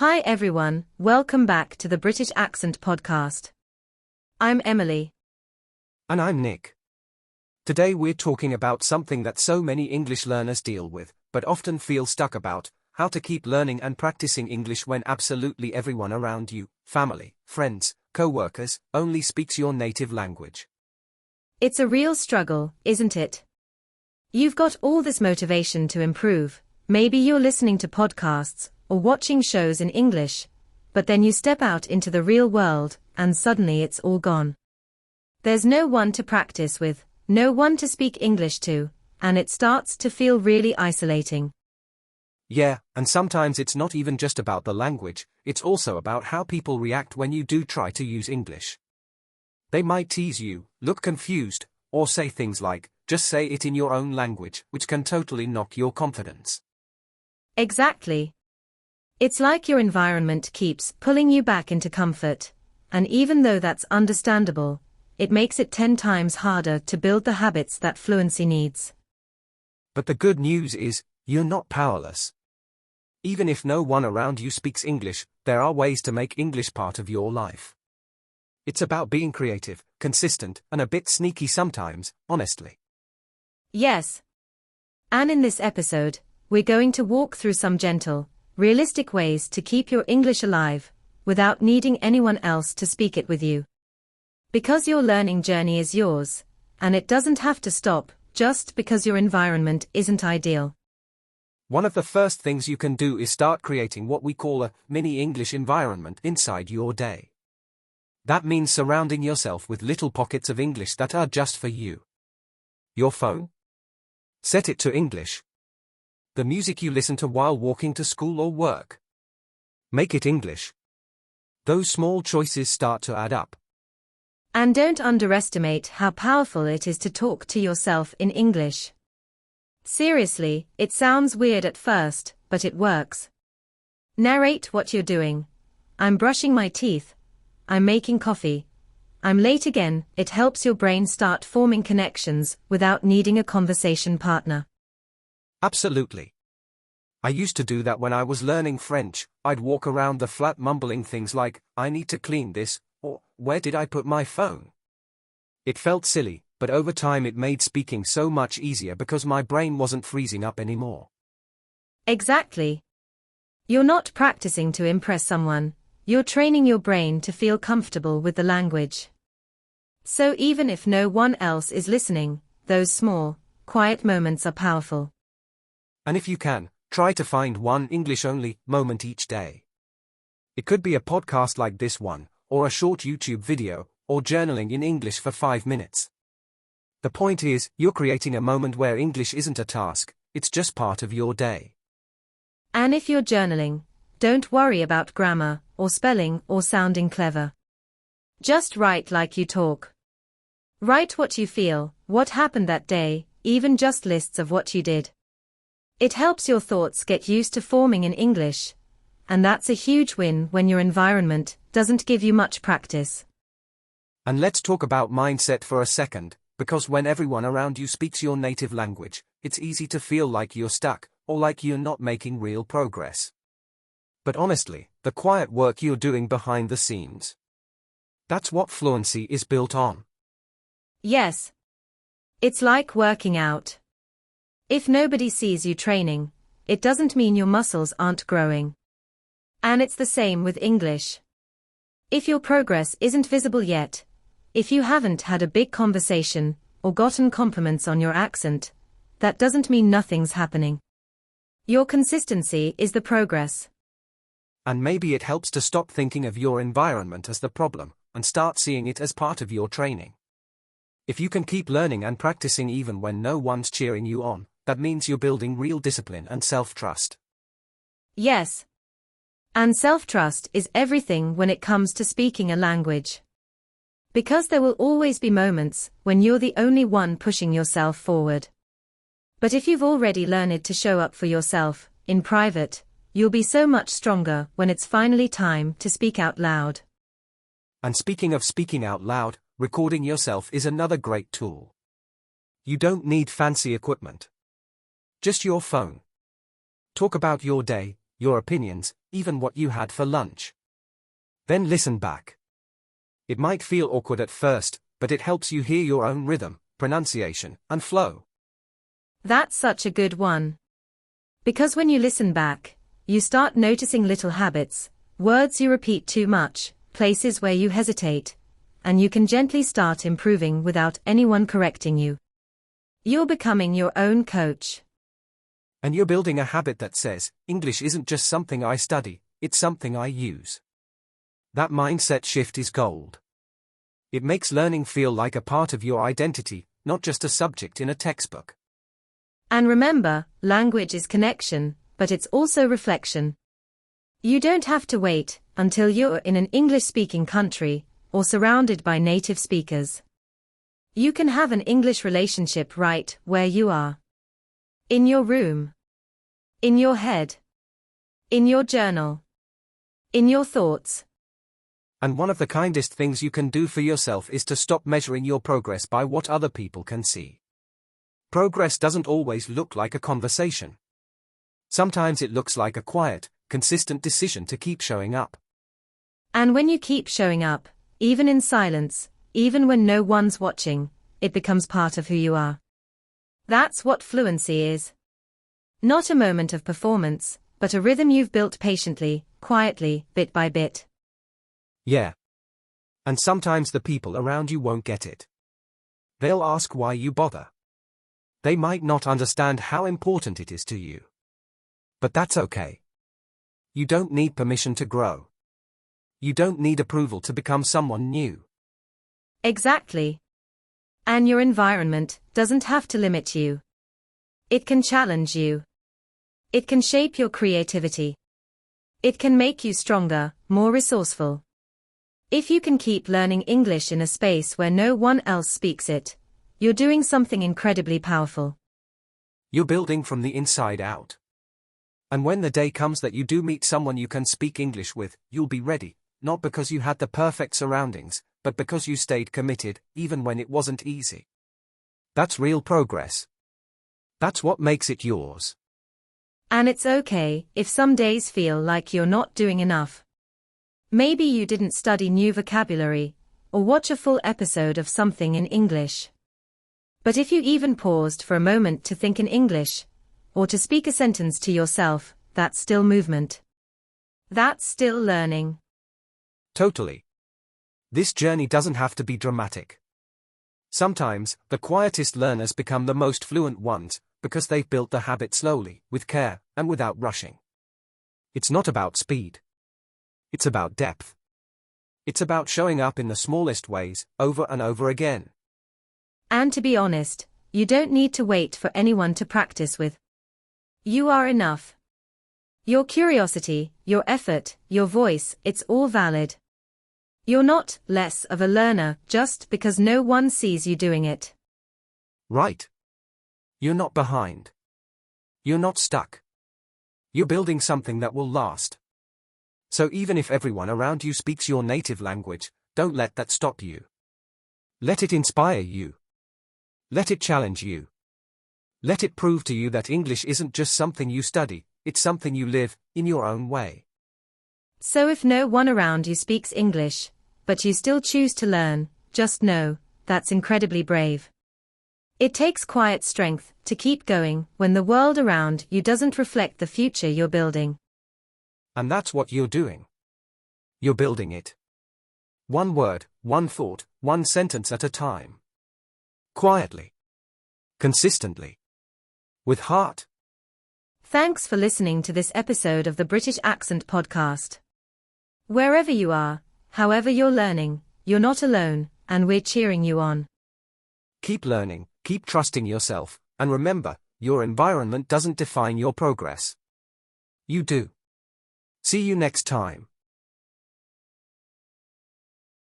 Hi everyone, welcome back to the British Accent Podcast. I'm Emily. And I'm Nick. Today we're talking about something that so many English learners deal with, but often feel stuck about: how to keep learning and practicing English when absolutely everyone around you, family, friends, co-workers, only speaks your native language. It's a real struggle, isn't it? You've got all this motivation to improve. Maybe you're listening to podcasts or watching shows in English, but then you step out into the real world, and suddenly it's all gone. There's no one to practice with, no one to speak English to, and it starts to feel really isolating. Yeah, and sometimes it's not even just about the language, it's also about how people react when you do try to use English. They might tease you, look confused, or say things like, "Just say it in your own language," which can totally knock your confidence. Exactly. It's like your environment keeps pulling you back into comfort, and even though that's understandable, it makes it 10 times harder to build the habits that fluency needs. But the good news is, you're not powerless. Even if no one around you speaks English, there are ways to make English part of your life. It's about being creative, consistent, and a bit sneaky sometimes, honestly. Yes. And in this episode, we're going to walk through some gentle, realistic ways to keep your English alive, without needing anyone else to speak it with you. Because your learning journey is yours, and it doesn't have to stop just because your environment isn't ideal. One of the first things you can do is start creating what we call a mini English environment inside your day. That means surrounding yourself with little pockets of English that are just for you. Your phone? Set it to English. The music you listen to while walking to school or work? Make it English. Those small choices start to add up. And don't underestimate how powerful it is to talk to yourself in English. Seriously, it sounds weird at first, but it works. Narrate what you're doing. I'm brushing my teeth. I'm making coffee. I'm late again. It helps your brain start forming connections without needing a conversation partner. Absolutely. I used to do that when I was learning French. I'd walk around the flat mumbling things like, "I need to clean this," or "Where did I put my phone?" It felt silly, but over time it made speaking so much easier because my brain wasn't freezing up anymore. Exactly. You're not practicing to impress someone, you're training your brain to feel comfortable with the language. So even if no one else is listening, those small, quiet moments are powerful. And if you can, try to find one English-only moment each day. It could be a podcast like this one, or a short YouTube video, or journaling in English for 5 minutes. The point is, you're creating a moment where English isn't a task, it's just part of your day. And if you're journaling, don't worry about grammar, or spelling, or sounding clever. Just write like you talk. Write what you feel, what happened that day, even just lists of what you did. It helps your thoughts get used to forming in English, and that's a huge win when your environment doesn't give you much practice. And let's talk about mindset for a second, because when everyone around you speaks your native language, it's easy to feel like you're stuck, or like you're not making real progress. But honestly, the quiet work you're doing behind the scenes, that's what fluency is built on. Yes. It's like working out. If nobody sees you training, it doesn't mean your muscles aren't growing. And it's the same with English. If your progress isn't visible yet, if you haven't had a big conversation, or gotten compliments on your accent, that doesn't mean nothing's happening. Your consistency is the progress. And maybe it helps to stop thinking of your environment as the problem, and start seeing it as part of your training. If you can keep learning and practicing even when no one's cheering you on, that means you're building real discipline and self-trust. Yes. And self-trust is everything when it comes to speaking a language. Because there will always be moments when you're the only one pushing yourself forward. But if you've already learned to show up for yourself, in private, you'll be so much stronger when it's finally time to speak out loud. And speaking of speaking out loud, recording yourself is another great tool. You don't need fancy equipment. Just your phone. Talk about your day, your opinions, even what you had for lunch. Then listen back. It might feel awkward at first, but it helps you hear your own rhythm, pronunciation, and flow. That's such a good one. Because when you listen back, you start noticing little habits, words you repeat too much, places where you hesitate, and you can gently start improving without anyone correcting you. You're becoming your own coach. And you're building a habit that says, English isn't just something I study, it's something I use. That mindset shift is gold. It makes learning feel like a part of your identity, not just a subject in a textbook. And remember, language is connection, but it's also reflection. You don't have to wait until you're in an English-speaking country or surrounded by native speakers. You can have an English relationship right where you are. In your room. In your head. In your journal. In your thoughts. And one of the kindest things you can do for yourself is to stop measuring your progress by what other people can see. Progress doesn't always look like a conversation. Sometimes it looks like a quiet, consistent decision to keep showing up. And when you keep showing up, even in silence, even when no one's watching, it becomes part of who you are. That's what fluency is. Not a moment of performance, but a rhythm you've built patiently, quietly, bit by bit. Yeah. And sometimes the people around you won't get it. They'll ask why you bother. They might not understand how important it is to you. But that's okay. You don't need permission to grow. You don't need approval to become someone new. Exactly. And your environment doesn't have to limit you. It can challenge you. It can shape your creativity. It can make you stronger, more resourceful. If you can keep learning English in a space where no one else speaks it, you're doing something incredibly powerful. You're building from the inside out. And when the day comes that you do meet someone you can speak English with, you'll be ready, not because you had the perfect surroundings, but because you stayed committed, even when it wasn't easy. That's real progress. That's what makes it yours. And it's okay if some days feel like you're not doing enough. Maybe you didn't study new vocabulary, or watch a full episode of something in English. But if you even paused for a moment to think in English, or to speak a sentence to yourself, that's still movement. That's still learning. Totally. This journey doesn't have to be dramatic. Sometimes, the quietest learners become the most fluent ones, because they've built the habit slowly, with care, and without rushing. It's not about speed. It's about depth. It's about showing up in the smallest ways, over and over again. And to be honest, you don't need to wait for anyone to practice with. You are enough. Your curiosity, your effort, your voice, it's all valid. You're not less of a learner just because no one sees you doing it. Right. You're not behind. You're not stuck. You're building something that will last. So even if everyone around you speaks your native language, don't let that stop you. Let it inspire you. Let it challenge you. Let it prove to you that English isn't just something you study, it's something you live, in your own way. So if no one around you speaks English, but you still choose to learn, just know, that's incredibly brave. It takes quiet strength to keep going when the world around you doesn't reflect the future you're building. And that's what you're doing. You're building it. One word, one thought, one sentence at a time. Quietly. Consistently. With heart. Thanks for listening to this episode of the British Accent Podcast. Wherever you are, however you're learning, you're not alone, and we're cheering you on. Keep learning, keep trusting yourself, and remember, your environment doesn't define your progress. You do. See you next time.